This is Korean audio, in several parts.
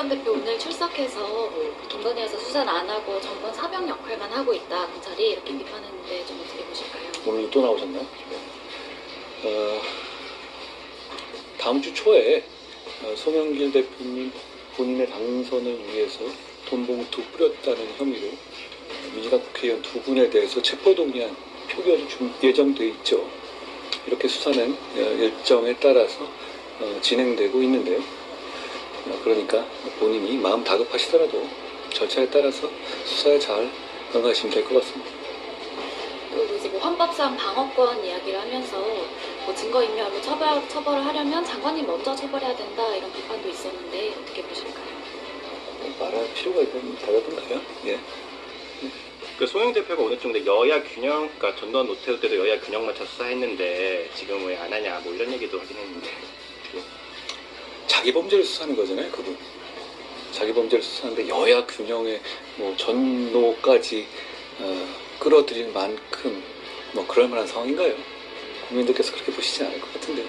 전 대표 오늘 출석해서 김건희여사 수사는 안 하고 정권 사병 역할만 하고 있다, 검찰이 이렇게 비판했는데 좀 어떻게 보실까요? 오늘 또 나오셨나요? 다음 주 초에 송영길 대표님 본인의 당선을 위해서 돈봉투 뿌렸다는 혐의로 민주당 국회의원 2분에 대해서 체포동의안 표결이 예정돼 있죠. 이렇게 수사는 일정에 따라서 진행되고 있는데요. 그러니까 본인이 마음 다급하시더라도 절차에 따라서 수사에 잘 응하시면 될 것 같습니다. 그리고 이제 뭐 헌법상 방어권 이야기를 하면서 뭐 증거인멸로 처벌을 하려면 장관님 먼저 처벌해야 된다, 이런 비판도 있었는데 어떻게 보실까요? 말할 필요가 있는 대답인가요? 예. 그 송영 대표가 오늘 좀 여야 균형, 그러니까 전두환 노태우 때도 여야 균형 맞춰 수사했는데 지금 왜 안 하냐, 뭐 이런 얘기도 하긴 했는데. 자기 범죄를 수사하는 거잖아요, 그분. 자기 범죄를 수사하는데 여야 균형에 뭐 전노까지 끌어들일 만큼 뭐 그럴 만한 상황인가요? 국민들께서 그렇게 보시지 않을 것 같은데.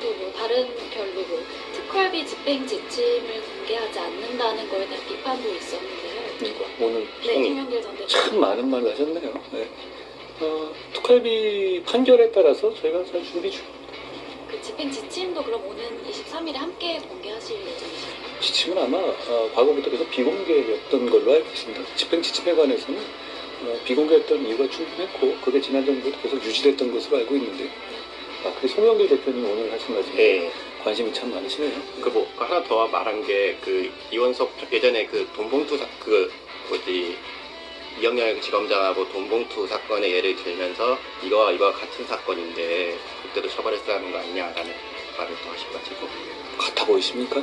또 뭐 다른 결로 뭐 특활비 집행 지침을 공개하지 않는다는 거에 대한 비판도 있었는데요. 누가 오늘 네, 송영길 전 대표. 참 많은 말을 하셨네요. 네. 특활비 판결에 따라서 저희가 잘 준비 중. 그 집행 지침도 그럼 오는 23일에 함께 공개하실 예정이신가요? 지침은 아마 과거부터 계속 비공개였던 걸로 알고 있습니다. 집행 지침에 관해서는 비공개했던 이유가 충분했고 그게 지난 정부도 계속 유지됐던 것으로 알고 있는데, 그 송영길 대표님 오늘 하신 말씀에 네. 관심이 참 많으시네요. 그 뭐 하나 더 말한 게 그 이원석 예전에 그 돈봉투 이영렬 지검장하고 돈봉투 사건의 예를 들면서 이거와 같은 사건인데 그때도 처벌했어야 하는 거 아니냐라는 말을 또 하셔가지고. 같아 보이십니까?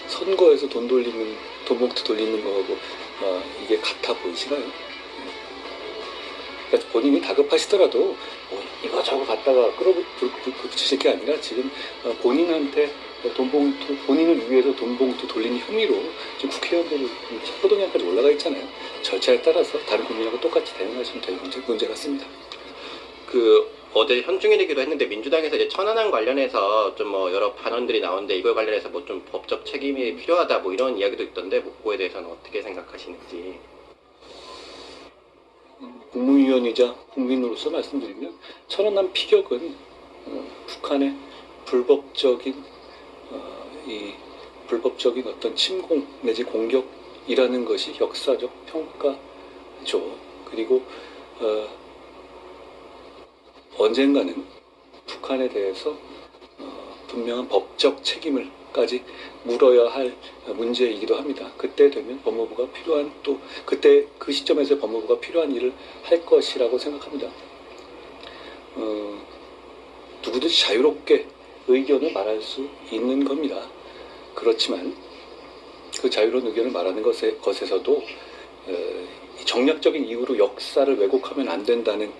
선거에서 돈 봉투 돌리는 거하고 이게 같아 보이시나요? 그러니까 본인이 다급하시더라도 이거저거 갖다가 끌어붙이실 게 아니라 지금 본인한테 본인을 위해서 돈봉투 돌린 혐의로 지금 국회의원들이 체포동의안까지 올라가 있잖아요. 절차에 따라서 다른 국민하고 똑같이 대응하시면 될 문제 같습니다. 그 어제 현충일이기도 했는데 민주당에서 이제 천안함 관련해서 좀 뭐 여러 반언들이 나오는데 이걸 관련해서 뭐 좀 법적 책임이 필요하다 뭐 이런 이야기도 있던데, 그거에 대해서는 어떻게 생각하시는지. 국무위원이자 국민으로서 말씀드리면 천안함 피격은 북한의 불법적인 어떤 침공 내지 공격이라는 것이 역사적 평가죠. 그리고 언젠가는 북한에 대해서 분명한 법적 책임을까지 물어야 할 문제이기도 합니다. 그때 되면 법무부가 필요한, 또 그때 그 시점에서 법무부가 필요한 일을 할 것이라고 생각합니다. 누구든지 자유롭게 의견을 말할 수 있는 겁니다. 그렇지만 그 자유로운 의견을 말하는 것에서도 정략적인 이유로 역사를 왜곡하면 안 된다는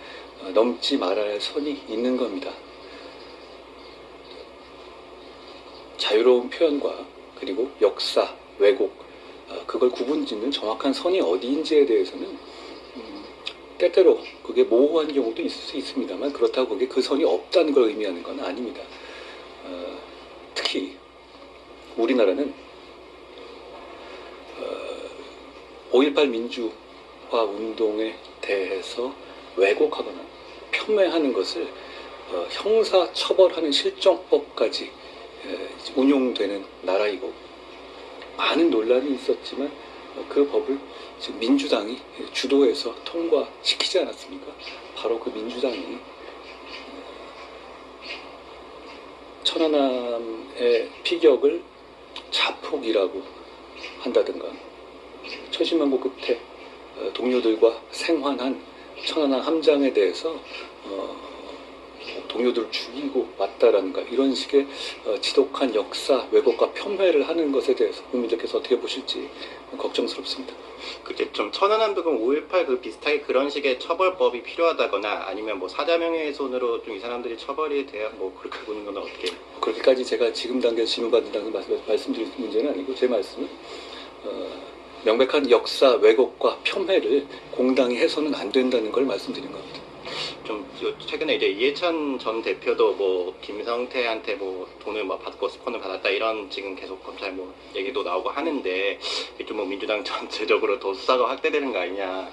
넘지 말아야 할 선이 있는 겁니다. 자유로운 표현과 그리고 역사, 왜곡, 그걸 구분짓는 정확한 선이 어디인지에 대해서는 때때로 그게 모호한 경우도 있을 수 있습니다만, 그렇다고 그게 그 선이 없다는 걸 의미하는 건 아닙니다. 특히 우리나라는 5.18 민주화 운동에 대해서 왜곡하거나 폄훼하는 것을 형사 처벌하는 실정법까지 운용되는 나라이고, 많은 논란이 있었지만 그 법을 지금 민주당이 주도해서 통과시키지 않았습니까? 바로 그 민주당이 천안함의 피격을 자폭이라고 한다든가, 천신만고 끝에 동료들과 생환한 천안함 함장에 대해서 동료들을 죽이고 왔다라는가, 이런 식의 지독한 역사 왜곡과 폄훼를 하는 것에 대해서 국민들께서 어떻게 보실지 걱정스럽습니다. 그게 좀 천안함도 그럼 5.18 그 비슷하게 그런 식의 처벌법이 필요하다거나 아니면 뭐 사자명예훼손으로 좀 이 사람들이 처벌이 돼야 뭐 그렇게 보는 건 어떻게? 그렇게까지 제가 지금 단계에서 질문받는다는 말씀드릴 문제는 아니고, 제 말씀은 명백한 역사 왜곡과 폄훼를 공당히 해서는 안 된다는 걸 말씀드린 겁니다. 좀 최근에 이제 이해찬 전 대표도 뭐 김성태한테 뭐 돈을 뭐 받고 스폰을 받았다 이런 지금 계속 검찰 뭐 얘기도 나오고 하는데 좀 뭐 민주당 전체적으로 더 수사가 확대되는 거 아니냐.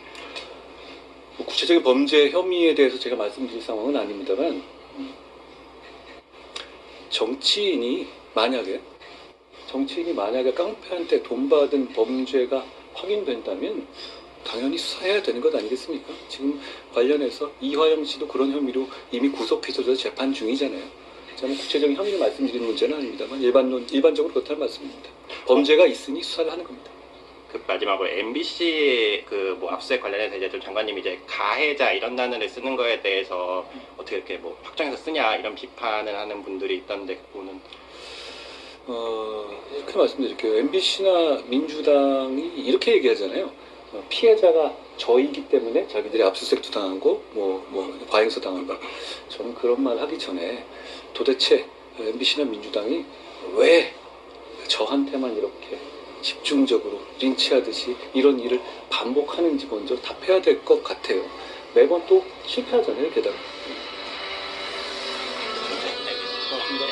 뭐 구체적인 범죄 혐의에 대해서 제가 말씀드릴 상황은 아닙니다만 정치인이 만약에 깡패한테 돈 받은 범죄가 확인된다면 당연히 수사해야 되는 것 아니겠습니까? 지금 관련해서 이화영 씨도 그런 혐의로 이미 구속해서 재판 중이잖아요. 저는 구체적인 혐의를 말씀드리는 문제는 아닙니다만 일반적으로 그렇다는 말씀입니다. 범죄가 있으니 수사를 하는 겁니다. 그 마지막으로 MBC 그 뭐 압수수색 관련해서 이제 좀 장관님이 이제 가해자 이런 단어를 쓰는 거에 대해서 어떻게 이렇게 뭐 확정해서 쓰냐 이런 비판을 하는 분들이 있던데 그거는 이렇게 말씀드릴게요. MBC나 민주당이 이렇게 얘기하잖아요. 피해자가 저이기 때문에 자기들이 압수수색도 당하고 과잉수 당한다. 저는 그런 말 하기 전에 도대체 MBC나 민주당이 왜 저한테만 이렇게 집중적으로 린치하듯이 이런 일을 반복하는지 먼저 답해야 될 것 같아요. 매번 또 실패하잖아요, 게다가. 고맙습니다.